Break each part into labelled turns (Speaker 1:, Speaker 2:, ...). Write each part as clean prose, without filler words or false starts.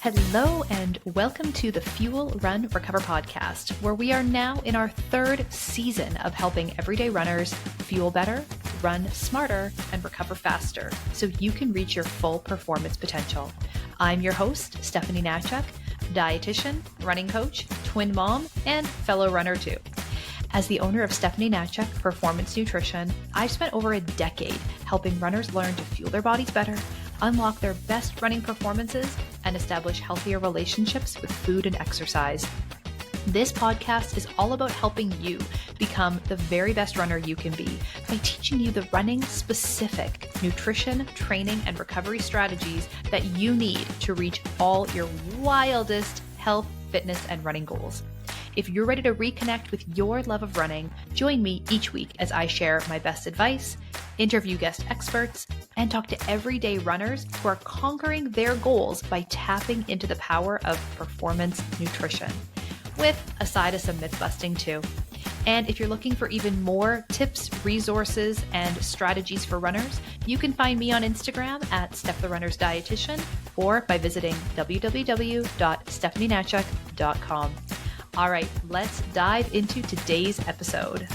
Speaker 1: Hello and welcome to the Fuel, Run, Recover podcast, where we are now in our third season of helping everyday runners fuel better, run smarter, and recover faster so you can reach your full performance potential. I'm your host, Stephanie Natchuk, dietitian, running coach, twin mom, and fellow runner too. As the owner of Stephanie Natchuk Performance Nutrition, I've spent over a decade helping runners learn to fuel their bodies better, unlock their best running performances, and establish healthier relationships with food and exercise. This podcast is all about helping you become the very best runner you can be by teaching you the running-specific nutrition, training, and recovery strategies that you need to reach all your wildest health, fitness, and running goals. If you're ready to reconnect with your love of running, join me each week as I share my best advice, interview guest experts, and talk to everyday runners who are conquering their goals by tapping into the power of performance nutrition, with a side of some myth busting too. And if you're looking for even more tips, resources, and strategies for runners, you can find me on Instagram at Steph the Runner's Dietitian or by visiting www.stephanienatchuk.com. All right, let's dive into today's episode.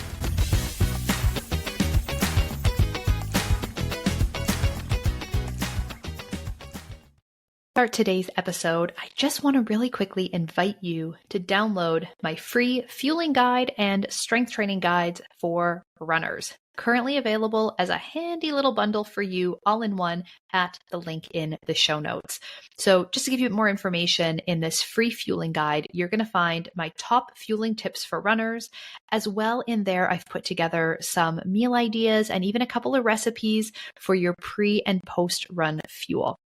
Speaker 1: Start today's episode, I just want to really quickly invite you to download my free fueling guide and strength training guides for runners. Currently available as a handy little bundle for you all in one at the link in the show notes. So just to give you more information, in this free fueling guide, you're going to find my top fueling tips for runners. As well, in there, I've put together some meal ideas and even a couple of recipes for your pre and post run fuel.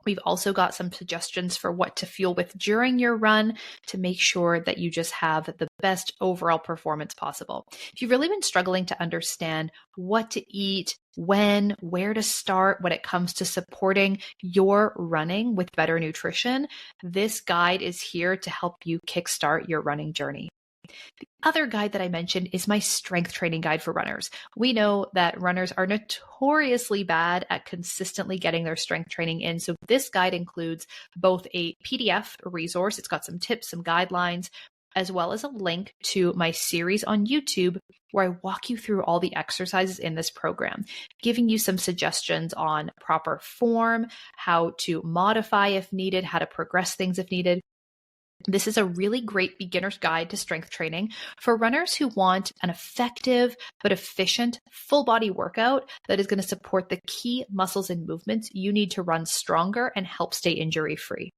Speaker 1: We've also got some suggestions for what to fuel with during your run to make sure that you just have the best overall performance possible. If you've really been struggling to understand what to eat, when, where to start when it comes to supporting your running with better nutrition, this guide is here to help you kickstart your running journey. The other guide that I mentioned is my strength training guide for runners. We know that runners are notoriously bad at consistently getting their strength training in. So this guide includes both a PDF resource, it's got some tips, some guidelines, as well as a link to my series on YouTube where I walk you through all the exercises in this program, giving you some suggestions on proper form, how to modify if needed, how to progress things if needed. This is a really great beginner's guide to strength training for runners who want an effective but efficient full body workout that is going to support the key muscles and movements you need to run stronger and help stay injury free.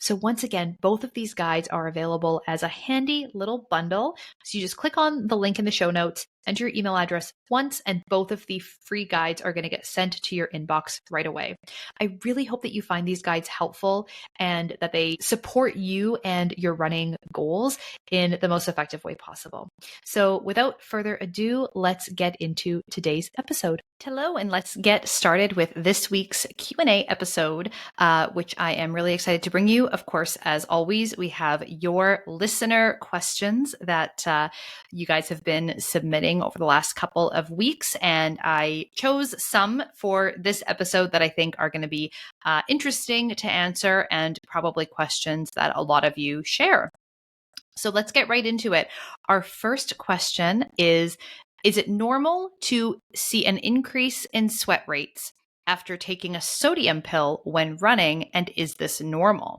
Speaker 1: So once again, both of these guides are available as a handy little bundle. So you just click on the link in the show notes, enter your email address once, and both of the free guides are going to get sent to your inbox right away. I really hope that you find these guides helpful and that they support you and your running goals in the most effective way possible. So without further ado, let's get into today's episode. Hello, and let's get started with this week's Q&A episode, which I am really excited to bring you. Of course, as always, we have your listener questions that you guys have been submitting over the last couple of weeks, and I chose some for this episode that I think are going to be interesting to answer and probably questions that a lot of you share. So let's get right into it. Our first question is it normal to see an increase in sweat rates after taking a sodium pill when running, and is this normal?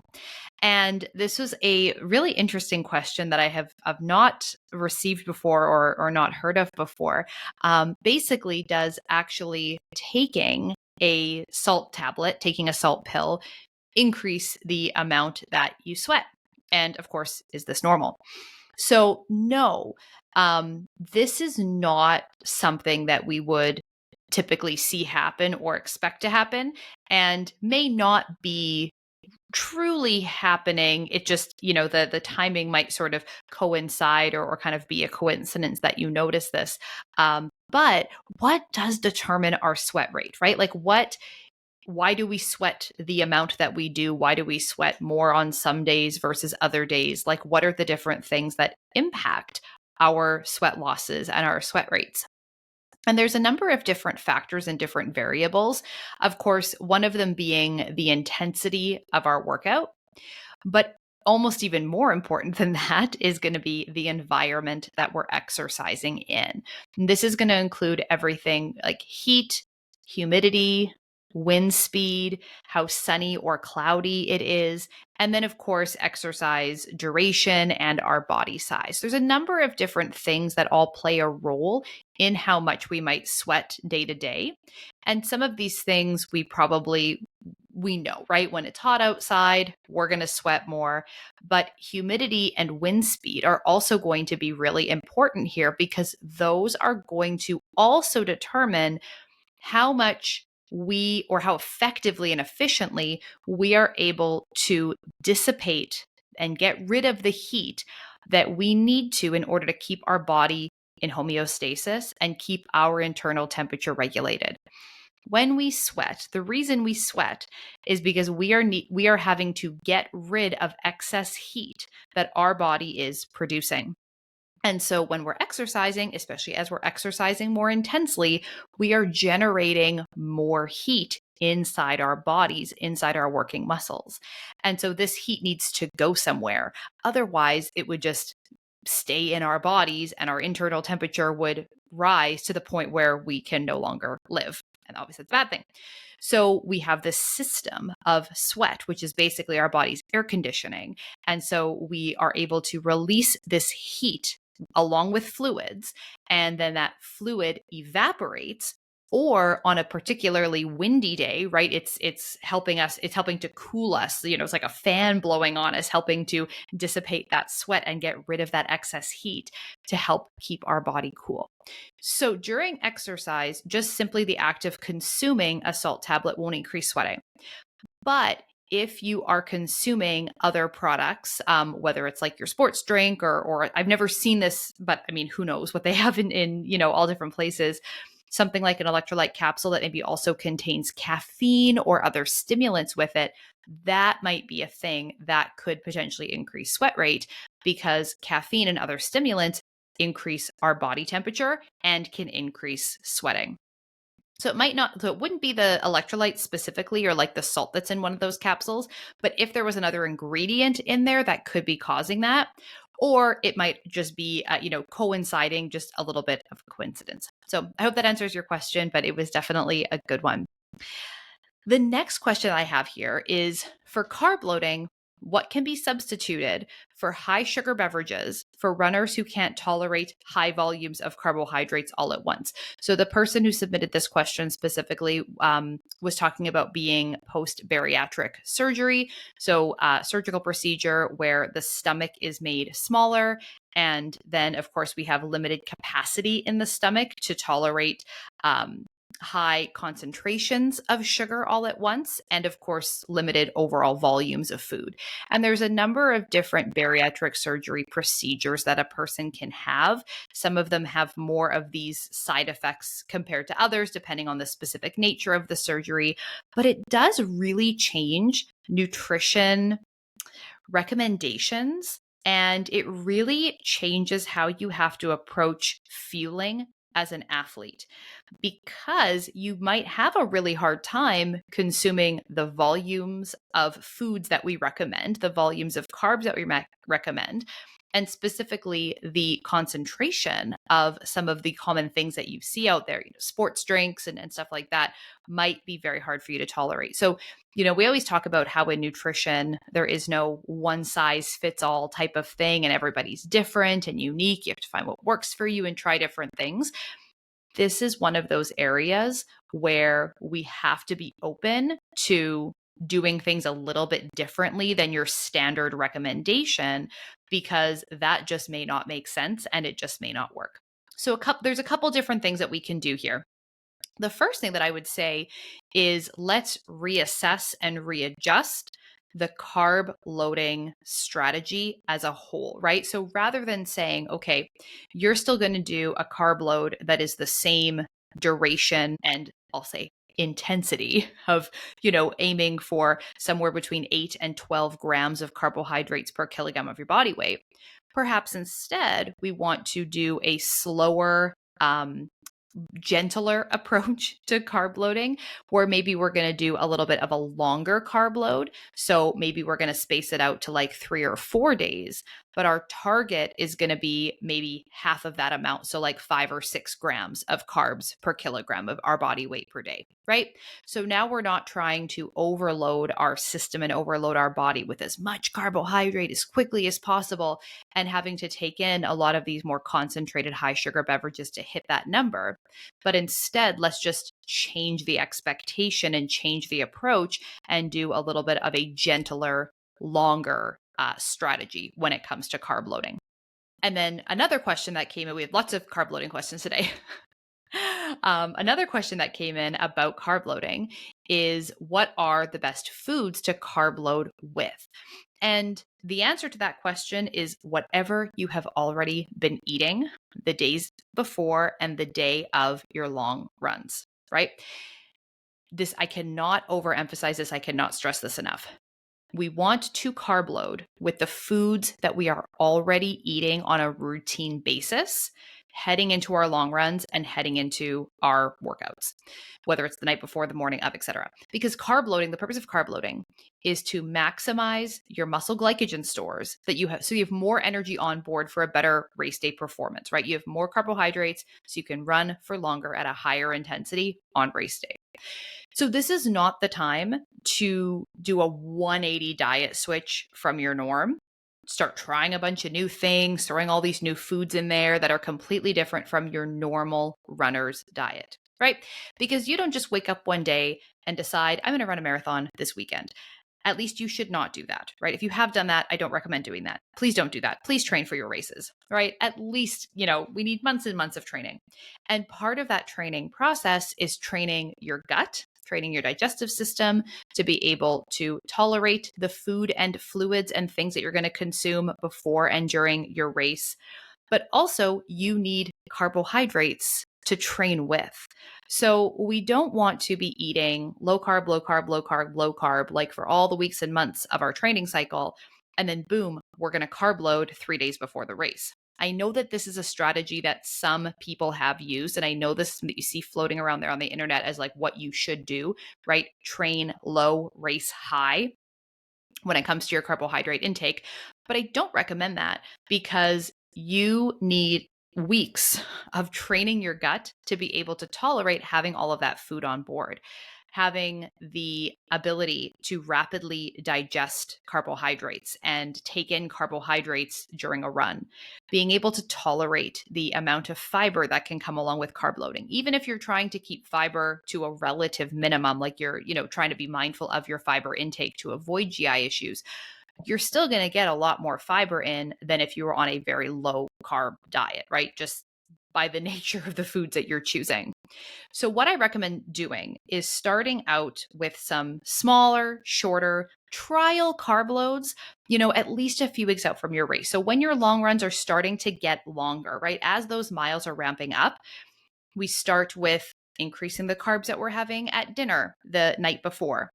Speaker 1: And this was a really interesting question that I have not received before or not heard of before. Basically, does actually taking a salt tablet, taking a salt pill, increase the amount that you sweat? And of course, is this normal? So no, this is not something that we would typically see happen or expect to happen, and may not be truly happening. It just, the timing might sort of coincide or kind of be a coincidence that you notice this. But what does determine our sweat rate, right? Like why do we sweat the amount that we do? Why do we sweat more on some days versus other days? Like, what are the different things that impact our sweat losses and our sweat rates? And there's a number of different factors and different variables. Of course, one of them being the intensity of our workout. But almost even more important than that is going to be the environment that we're exercising in. And this is going to include everything like heat, humidity, wind speed, how sunny or cloudy it is, and then, of course, exercise duration and our body size. There's a number of different things that all play a role in how much we might sweat day to day. And some of these things we know, right? When it's hot outside, we're going to sweat more. But humidity and wind speed are also going to be really important here because those are going to also determine how much or how effectively and efficiently we are able to dissipate and get rid of the heat that we need to in order to keep our body in homeostasis and keep our internal temperature regulated. When we sweat, the reason we sweat is because we are having to get rid of excess heat that our body is producing. And so when we're exercising, especially as we're exercising more intensely, we are generating more heat inside our bodies, inside our working muscles. And so this heat needs to go somewhere. Otherwise, it would just stay in our bodies and our internal temperature would rise to the point where we can no longer live. And obviously, it's a bad thing. So we have this system of sweat, which is basically our body's air conditioning. And so we are able to release this heat along with fluids, and then that fluid evaporates. Or on a particularly windy day, right? It's helping to cool us. It's like a fan blowing on us, helping to dissipate that sweat and get rid of that excess heat to help keep our body cool. So during exercise, just simply the act of consuming a salt tablet won't increase sweating. But if you are consuming other products, whether it's like your sports drink or I've never seen this, but I mean, who knows what they have in all different places, something like an electrolyte capsule that maybe also contains caffeine or other stimulants with it, that might be a thing that could potentially increase sweat rate because caffeine and other stimulants increase our body temperature and can increase sweating. So it wouldn't be the electrolyte specifically or like the salt that's in one of those capsules, but if there was another ingredient in there that could be causing that, or it might just be, coinciding, just a little bit of a coincidence. So I hope that answers your question, but it was definitely a good one. The next question I have here is for carb loading, what can be substituted for high sugar beverages for runners who can't tolerate high volumes of carbohydrates all at once? So the person who submitted this question specifically was talking about being post-bariatric surgery. So surgical procedure where the stomach is made smaller. And then, of course, we have limited capacity in the stomach to tolerate high concentrations of sugar all at once, and of course, limited overall volumes of food. And there's a number of different bariatric surgery procedures that a person can have. Some of them have more of these side effects compared to others, depending on the specific nature of the surgery, but it does really change nutrition recommendations. And it really changes how you have to approach fueling as an athlete, because you might have a really hard time consuming the volumes of foods that we recommend, the volumes of carbs that we recommend, and specifically the concentration of some of the common things that you see out there, sports drinks and stuff like that might be very hard for you to tolerate. So, we always talk about how in nutrition, there is no one size fits all type of thing and everybody's different and unique. You have to find what works for you and try different things. This is one of those areas where we have to be open to doing things a little bit differently than your standard recommendation, because that just may not make sense and it just may not work. So there's a couple different things that we can do here. The first thing that I would say is let's reassess and readjust the carb loading strategy as a whole, right? So rather than saying, okay, you're still going to do a carb load that is the same duration and I'll say intensity of, aiming for somewhere between 8 and 12 grams of carbohydrates per kilogram of your body weight. Perhaps instead, we want to do a slower, gentler approach to carb loading, where maybe we're going to do a little bit of a longer carb load. So maybe we're going to space it out to like 3 or 4 days, but our target is going to be maybe half of that amount. So like 5 or 6 grams of carbs per kilogram of our body weight per day, right? So now we're not trying to overload our system and overload our body with as much carbohydrate as quickly as possible and having to take in a lot of these more concentrated high sugar beverages to hit that number. But instead, let's just change the expectation and change the approach and do a little bit of a gentler, longer strategy when it comes to carb loading. And then another question that came in, we had lots of carb loading questions today. Another question that came in about carb loading is, what are the best foods to carb load with? And the answer to that question is whatever you have already been eating the days before and the day of your long runs, right? This, I cannot overemphasize this. I cannot stress this enough. We want to carb load with the foods that we are already eating on a routine basis, heading into our long runs and heading into our workouts, whether it's the night before, the morning of, etc. Because carb loading, the purpose of carb loading is to maximize your muscle glycogen stores that you have, so you have more energy on board for a better race day performance, right? You have more carbohydrates so you can run for longer at a higher intensity on race day. So this is not the time to do a 180 diet switch from your norm. Start trying a bunch of new things, throwing all these new foods in there that are completely different from your normal runner's diet, right? Because you don't just wake up one day and decide, I'm going to run a marathon this weekend. At least you should not do that, right? If you have done that, I don't recommend doing that. Please don't do that. Please train for your races, right? At least, we need months and months of training. And part of that training process is training your gut, training your digestive system to be able to tolerate the food and fluids and things that you're going to consume before and during your race. But also, you need carbohydrates to train with. So we don't want to be eating low carb, low carb, low carb, low carb, like for all the weeks and months of our training cycle. And then boom, we're going to carb load 3 days before the race. I know that this is a strategy that some people have used, and I know this that you see floating around there on the internet as like what you should do, right? Train low, race high when it comes to your carbohydrate intake. But I don't recommend that because you need weeks of training your gut to be able to tolerate having all of that food on board, having the ability to rapidly digest carbohydrates and take in carbohydrates during a run, being able to tolerate the amount of fiber that can come along with carb loading. Even if you're trying to keep fiber to a relative minimum, like you're, trying to be mindful of your fiber intake to avoid GI issues, you're still going to get a lot more fiber in than if you were on a very low carb diet, right? Just by the nature of the foods that you're choosing. So what I recommend doing is starting out with some smaller, shorter trial carb loads, at least a few weeks out from your race. So when your long runs are starting to get longer, right? As those miles are ramping up, we start with increasing the carbs that we're having at dinner the night before,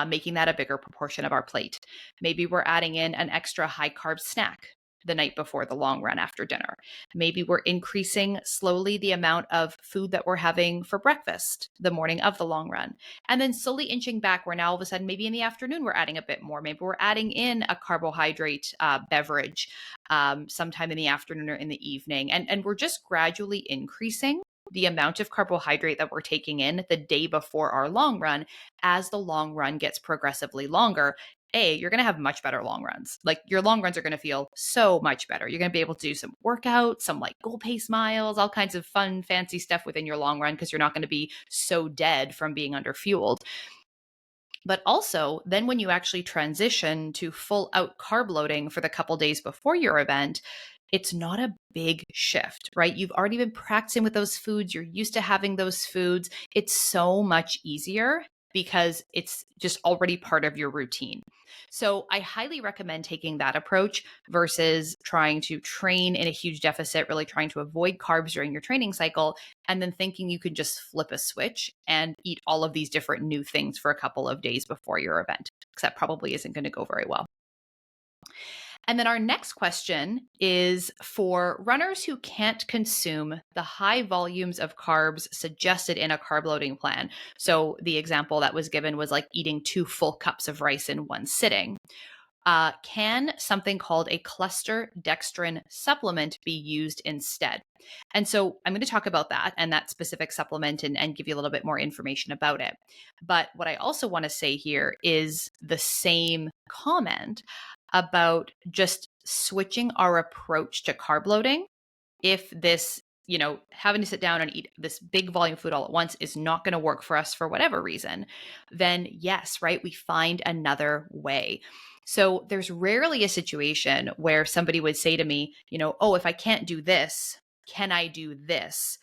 Speaker 1: making that a bigger proportion of our plate. Maybe we're adding in an extra high carb snack the night before the long run after dinner. Maybe we're increasing slowly the amount of food that we're having for breakfast the morning of the long run. And then slowly inching back, where now all of a sudden, maybe in the afternoon, we're adding a bit more. Maybe we're adding in a carbohydrate beverage sometime in the afternoon or in the evening. And we're just gradually increasing the amount of carbohydrate that we're taking in the day before our long run as the long run gets progressively longer. You're going to have much better long runs. Like your long runs are going to feel so much better. You're going to be able to do some workouts, some like goal pace miles, all kinds of fun, fancy stuff within your long run because you're not going to be so dead from being underfueled. But also, then when you actually transition to full out carb loading for the couple days before your event, it's not a big shift, right? You've already been practicing with those foods. You're used to having those foods. It's so much easier because it's just already part of your routine. So I highly recommend taking that approach versus trying to train in a huge deficit, really trying to avoid carbs during your training cycle, and then thinking you could just flip a switch and eat all of these different new things for a couple of days before your event, because that probably isn't going to go very well. And then our next question is for runners who can't consume the high volumes of carbs suggested in a carb loading plan. So the example that was given was like eating 2 full cups of rice in one sitting. Can something called a cluster dextrin supplement be used instead? And so I'm going to talk about that and that specific supplement and give you a little bit more information about it. But what I also want to say here is the same comment about just switching our approach to carb loading. If this, having to sit down and eat this big volume food all at once is not going to work for us for whatever reason, then yes, right, we find another way. So there's rarely a situation where somebody would say to me, oh, if I can't do this, can I do this?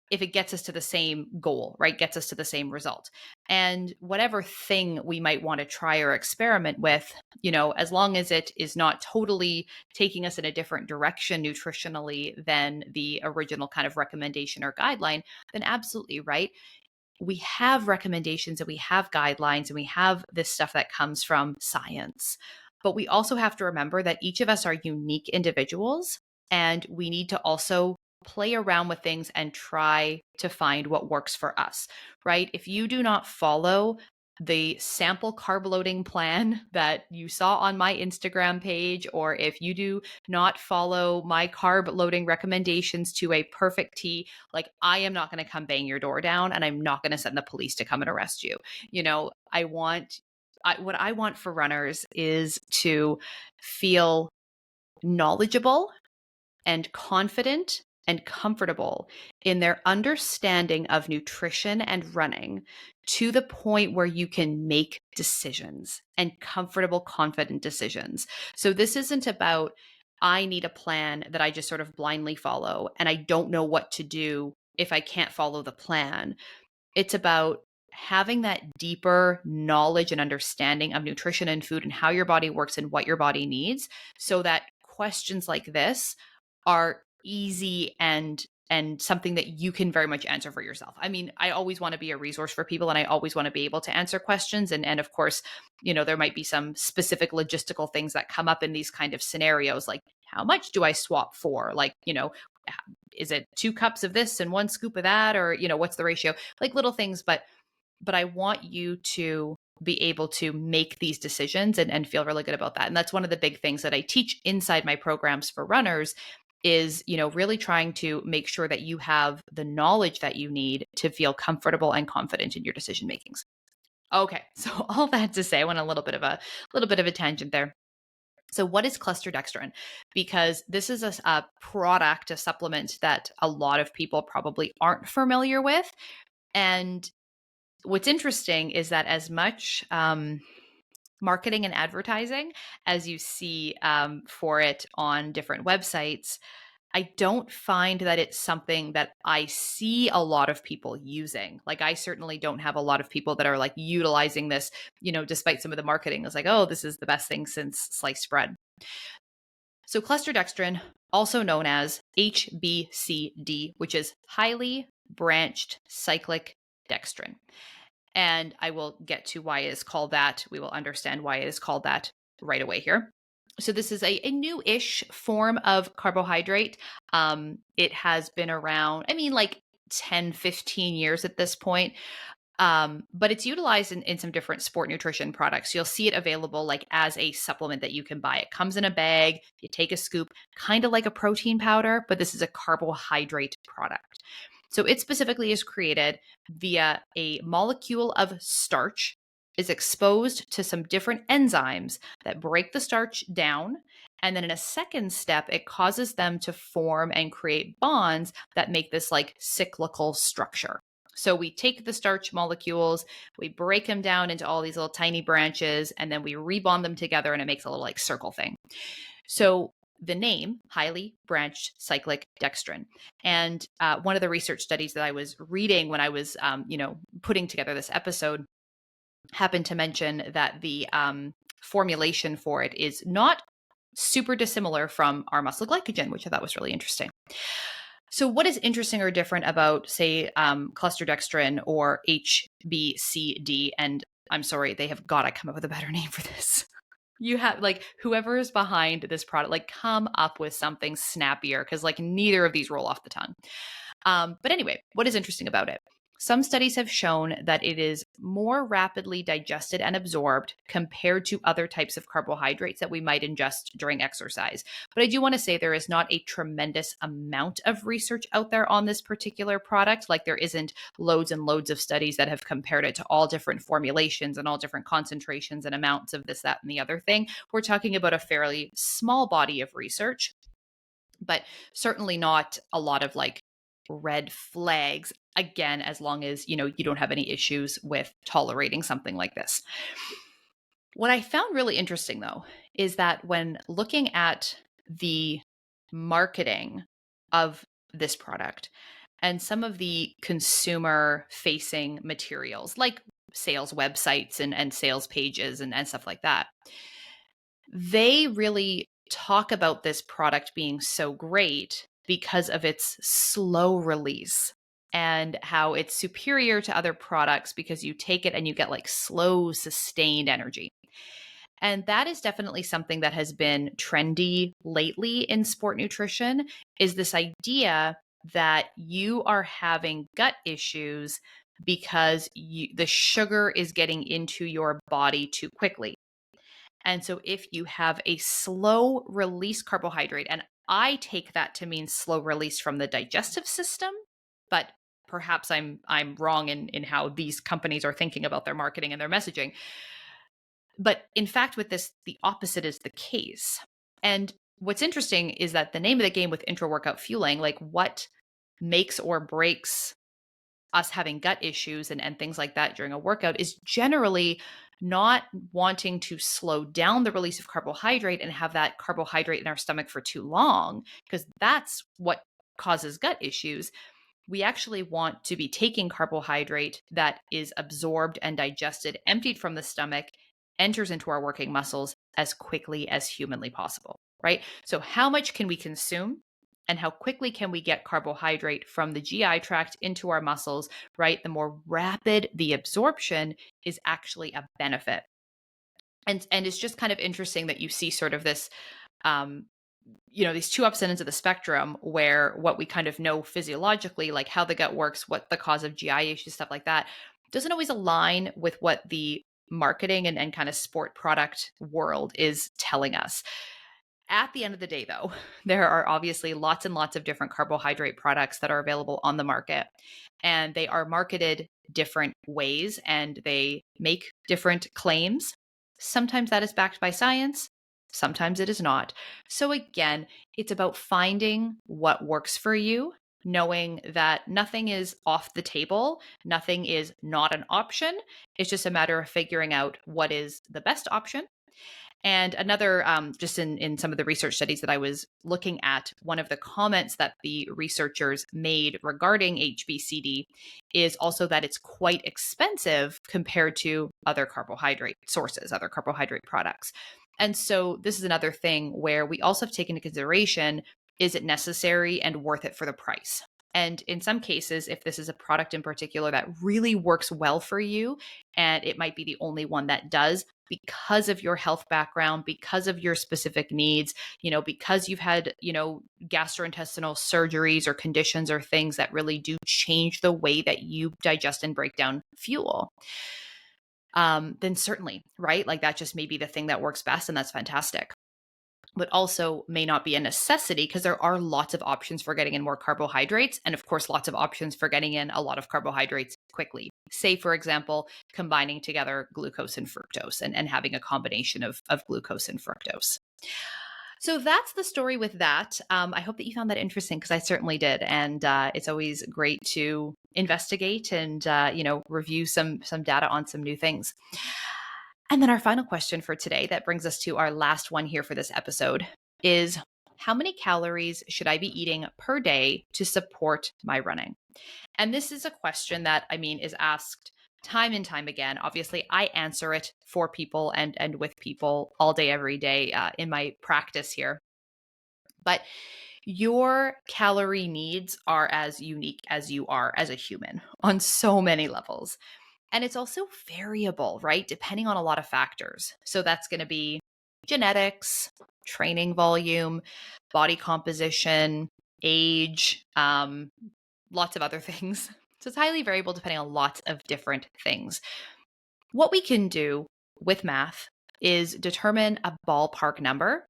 Speaker 1: If it gets us to the same goal, right? Gets us to the same result. And whatever thing we might want to try or experiment with, as long as it is not totally taking us in a different direction nutritionally than the original kind of recommendation or guideline, then absolutely, right? We have recommendations and we have guidelines and we have this stuff that comes from science. But we also have to remember that each of us are unique individuals and we need to also play around with things and try to find what works for us, right? If you do not follow the sample carb loading plan that you saw on my Instagram page, or if you do not follow my carb loading recommendations to a perfect T, like I am not going to come bang your door down and I'm not going to send the police to come and arrest you. What I want for runners is to feel knowledgeable and confident and comfortable in their understanding of nutrition and running to the point where you can make decisions and comfortable, confident decisions. So this isn't about, I need a plan that I just sort of blindly follow and I don't know what to do if I can't follow the plan. It's about having that deeper knowledge and understanding of nutrition and food and how your body works and what your body needs, so that questions like this are easy and something that you can very much answer for yourself. I mean, I always want to be a resource for people and I always want to be able to answer questions. And of course, there might be some specific logistical things that come up in these kind of scenarios, like how much do I swap for? Like, is it 2 cups of this and 1 scoop of that? Or, what's the ratio? Like little things, but I want you to be able to make these decisions and feel really good about that. And that's one of the big things that I teach inside my programs for runners is, really trying to make sure that you have the knowledge that you need to feel comfortable and confident in your decision makings. Okay, so all that to say, I went a little bit of a tangent there. So what is cluster dextrin? Because this is a product, a supplement that a lot of people probably aren't familiar with. And what's interesting is that as much marketing and advertising as you see for it on different websites, I don't find that it's something that I see a lot of people using. Like I certainly don't have a lot of people that are like utilizing this, despite some of the marketing. It's like, oh, this is the best thing since sliced bread. So cluster dextrin, also known as HBCD, which is highly branched cyclic dextrin. And I will get to why it is called that. We will understand why it is called that right away here. So this is a new-ish form of carbohydrate. It has been around, like 10, 15 years at this point. But it's utilized in some different sport nutrition products. You'll see it available like as a supplement that you can buy. It comes in a bag, you take a scoop, kind of like a protein powder, but this is a carbohydrate product. So it specifically is created via a molecule of starch, is exposed to some different enzymes that break the starch down. And then in a second step, it causes them to form and create bonds that make this like cyclical structure. So we take the starch molecules, we break them down into all these little tiny branches, and then we rebond them together and it makes a little like circle thing. So the name, highly branched cyclic dextrin. And one of the research studies that I was reading when I was, putting together this episode happened to mention that the formulation for it is not super dissimilar from our muscle glycogen, which I thought was really interesting. So what is interesting or different about, say, cluster dextrin or HBCD? And I'm sorry, they have got to come up with a better name for this. You have like whoever is behind this product, like come up with something snappier because like neither of these roll off the tongue. But anyway, what is interesting about it? Some studies have shown that it is more rapidly digested and absorbed compared to other types of carbohydrates that we might ingest during exercise. But I do want to say there is not a tremendous amount of research out there on this particular product. Like there isn't loads and loads of studies that have compared it to all different formulations and all different concentrations and amounts of this, that, and the other thing. We're talking about a fairly small body of research, but certainly not a lot of like red flags, again, as long as you don't have any issues with tolerating something like this. What I found really interesting though is that when looking at the marketing of this product and some of the consumer facing materials like sales websites and sales pages and stuff like that, they really talk about this product being so great because of its slow release and how it's superior to other products because you take it and you get like slow, sustained energy. And that is definitely something that has been trendy lately in sport nutrition, is this idea that you are having gut issues because the sugar is getting into your body too quickly. And so if you have a slow release carbohydrate, and I take that to mean slow release from the digestive system, but perhaps I'm wrong in how these companies are thinking about their marketing and their messaging. But in fact, with this, the opposite is the case. And what's interesting is that the name of the game with intra-workout fueling, like what makes or breaks us having gut issues and things like that during a workout, is generally not wanting to slow down the release of carbohydrate and have that carbohydrate in our stomach for too long, because that's what causes gut issues. We actually want to be taking carbohydrate that is absorbed and digested, emptied from the stomach, enters into our working muscles as quickly as humanly possible, right? So how much can we consume and how quickly can we get carbohydrate from the GI tract into our muscles, right? The more rapid the absorption is actually a benefit. And it's just kind of interesting that you see sort of this these two opposite ends of the spectrum where what we kind of know physiologically, like how the gut works, what the cause of GI issues, stuff like that, doesn't always align with what the marketing and kind of sport product world is telling us. At the end of the day, though, there are obviously lots and lots of different carbohydrate products that are available on the market, and they are marketed different ways and they make different claims. Sometimes that is backed by science, sometimes it is not. So, again, it's about finding what works for you, knowing that nothing is off the table, nothing is not an option. It's just a matter of figuring out what is the best option. And another, just in some of the research studies that I was looking at, one of the comments that the researchers made regarding HBCD is also that it's quite expensive compared to other carbohydrate sources, other carbohydrate products. And so this is another thing where we also have taken into consideration, is it necessary and worth it for the price? And in some cases, if this is a product in particular that really works well for you, and it might be the only one that does, because of your health background, because of your specific needs, because you've had, gastrointestinal surgeries or conditions or things that really do change the way that you digest and break down fuel, then certainly, right? Like that just may be the thing that works best, and that's fantastic. But also may not be a necessity because there are lots of options for getting in more carbohydrates. And of course, lots of options for getting in a lot of carbohydrates quickly. Say, for example, combining together glucose and fructose and having a combination of glucose and fructose. So that's the story with that. I hope that you found that interesting because I certainly did. And it's always great to investigate and, review some data on some new things. And then our final question for today, that brings us to our last one here for this episode, is how many calories should I be eating per day to support my running? And this is a question that, is asked time and time again. Obviously, I answer it for people and with people all day, every day in my practice here. But your calorie needs are as unique as you are as a human on so many levels. And it's also variable, right? Depending on a lot of factors. So that's going to be genetics, training volume, body composition, age, lots of other things. So it's highly variable depending on lots of different things. What we can do with math is determine a ballpark number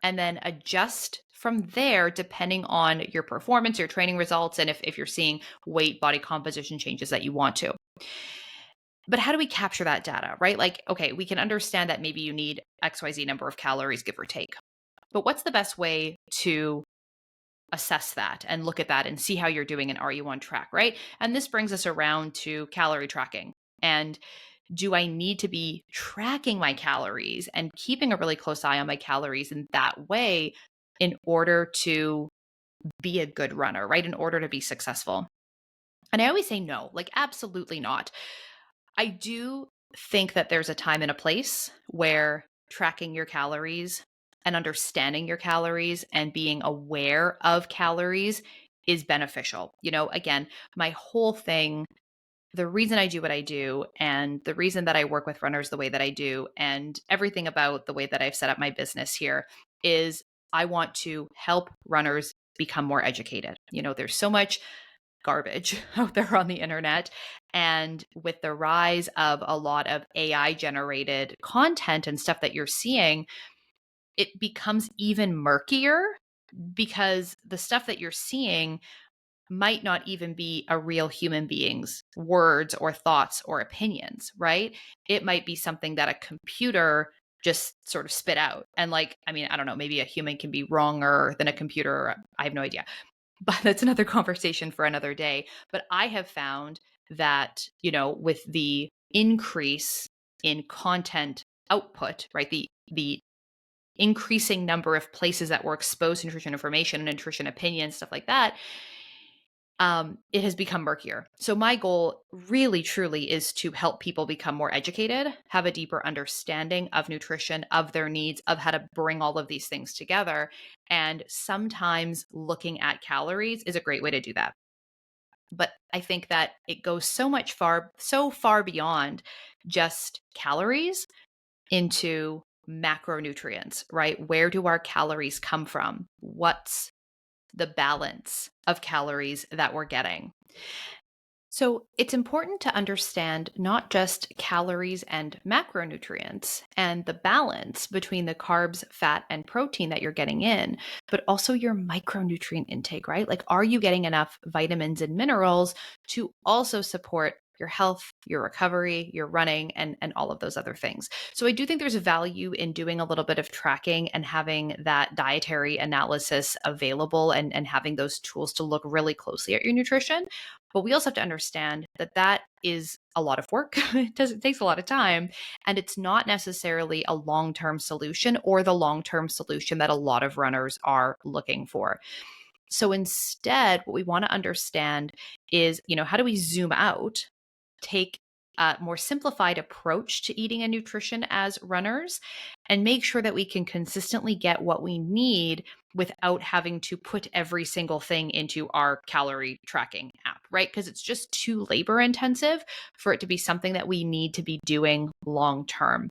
Speaker 1: and then adjust from there depending on your performance, your training results, and if you're seeing weight, body composition changes that you want to. But how do we capture that data, right? Like, okay, we can understand that maybe you need XYZ number of calories, give or take. But what's the best way to assess that and look at that and see how you're doing and are you on track, right? And this brings us around to calorie tracking. And do I need to be tracking my calories and keeping a really close eye on my calories in that way in order to be a good runner, right? In order to be successful? And I always say no, like absolutely not. I do think that there's a time and a place where tracking your calories and understanding your calories and being aware of calories is beneficial. Again, my whole thing, the reason I do what I do and the reason that I work with runners the way that I do and everything about the way that I've set up my business here is I want to help runners become more educated. There's so much garbage out there on the internet. And with the rise of a lot of AI generated content and stuff that you're seeing, it becomes even murkier because the stuff that you're seeing might not even be a real human being's words or thoughts or opinions, right? It might be something that a computer just sort of spit out. And I don't know, maybe a human can be wronger than a computer. I have no idea. But that's another conversation for another day. But I have found that, with the increase in content output, right? The increasing number of places that we're exposed to nutrition information and nutrition opinions, stuff like that, it has become murkier. So my goal really, truly is to help people become more educated, have a deeper understanding of nutrition, of their needs, of how to bring all of these things together. And sometimes looking at calories is a great way to do that. But I think that it goes so far beyond just calories into macronutrients, right? Where do our calories come from? What's the balance of calories that we're getting? So it's important to understand not just calories and macronutrients and the balance between the carbs, fat, and protein that you're getting in, but also your micronutrient intake, right? Like, are you getting enough vitamins and minerals to also support your health, your recovery, your running, and all of those other things? So I do think there's a value in doing a little bit of tracking and having that dietary analysis available and having those tools to look really closely at your nutrition. But we also have to understand that that is a lot of work. It takes a lot of time, and it's not necessarily a long-term solution or the long-term solution that a lot of runners are looking for. So instead, what we want to understand is, how do we zoom out, take a more simplified approach to eating and nutrition as runners, and make sure that we can consistently get what we need without having to put every single thing into our calorie tracking app, right? Because it's just too labor intensive for it to be something that we need to be doing long term.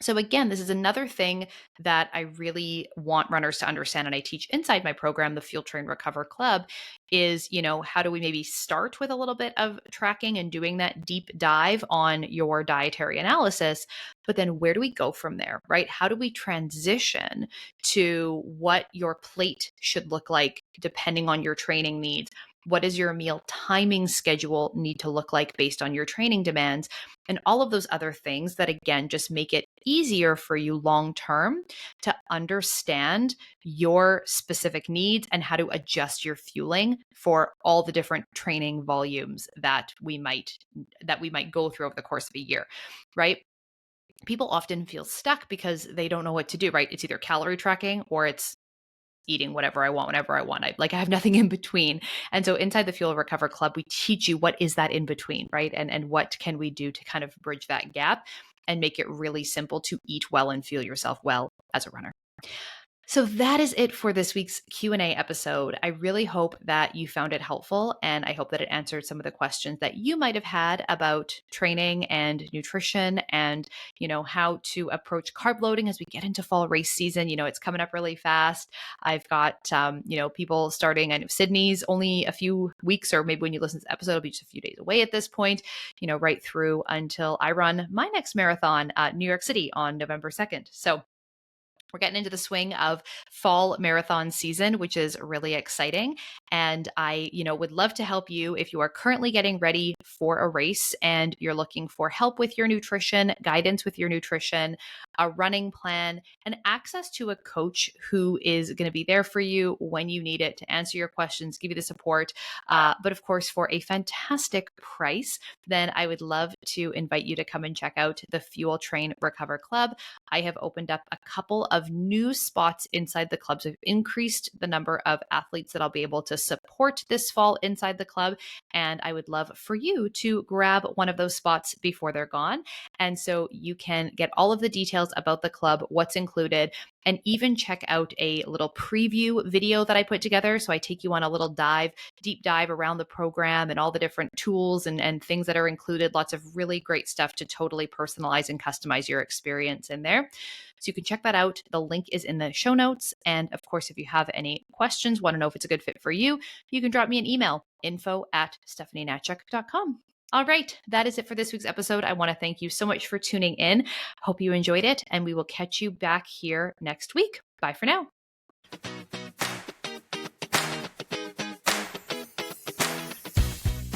Speaker 1: So again, this is another thing that I really want runners to understand, and I teach inside my program, the Fuel Train Recover Club, is, how do we maybe start with a little bit of tracking and doing that deep dive on your dietary analysis, but then where do we go from there, right? How do we transition to what your plate should look like depending on your training needs? What does your meal timing schedule need to look like based on your training demands? And all of those other things that, again, just make it easier for you long term to understand your specific needs and how to adjust your fueling for all the different training volumes that we might go through over the course of a year, right? People often feel stuck because they don't know what to do, right? It's either calorie tracking or it's eating whatever I want, whenever I want. I have nothing in between. And so inside the Fuel Recover Club, we teach you what is that in between, right? And what can we do to kind of bridge that gap and make it really simple to eat well and feel yourself well as a runner. So that is it for this week's Q&A episode. I really hope that you found it helpful, and I hope that it answered some of the questions that you might have had about training and nutrition and, how to approach carb loading as we get into fall race season. It's coming up really fast. I've got, people starting. I know Sydney's only a few weeks, or maybe when you listen to this episode, it'll be just a few days away at this point, right through until I run my next marathon at New York City on November 2nd. So we're getting into the swing of fall marathon season, which is really exciting. And I, would love to help you if you are currently getting ready for a race and you're looking for help with your nutrition, guidance with your nutrition, a running plan, and access to a coach who is going to be there for you when you need it to answer your questions, give you the support. But of course, for a fantastic price, then I would love to invite you to come and check out the Fuel Train Recover Club. I have opened up a couple of new spots inside the clubs. I've increased the number of athletes that I'll be able to support this fall inside the club. And I would love for you to grab one of those spots before they're gone. And so you can get all of the details about the club, what's included, and even check out a little preview video that I put together. So I take you on a little deep dive around the program and all the different tools and things that are included. Lots of really great stuff to totally personalize and customize your experience in there. So you can check that out. The link is in the show notes. And of course, if you have any questions, want to know if it's a good fit for you, you can drop me an email, info@stephanienatchuk.com. All right, that is it for this week's episode. I want to thank you so much for tuning in. Hope you enjoyed it, and we will catch you back here next week. Bye for now.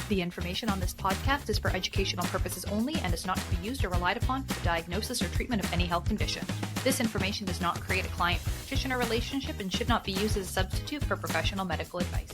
Speaker 1: The information on this podcast is for educational purposes only and is not to be used or relied upon for diagnosis or treatment of any health condition. This information does not create a client-practitioner relationship and should not be used as a substitute for professional medical advice.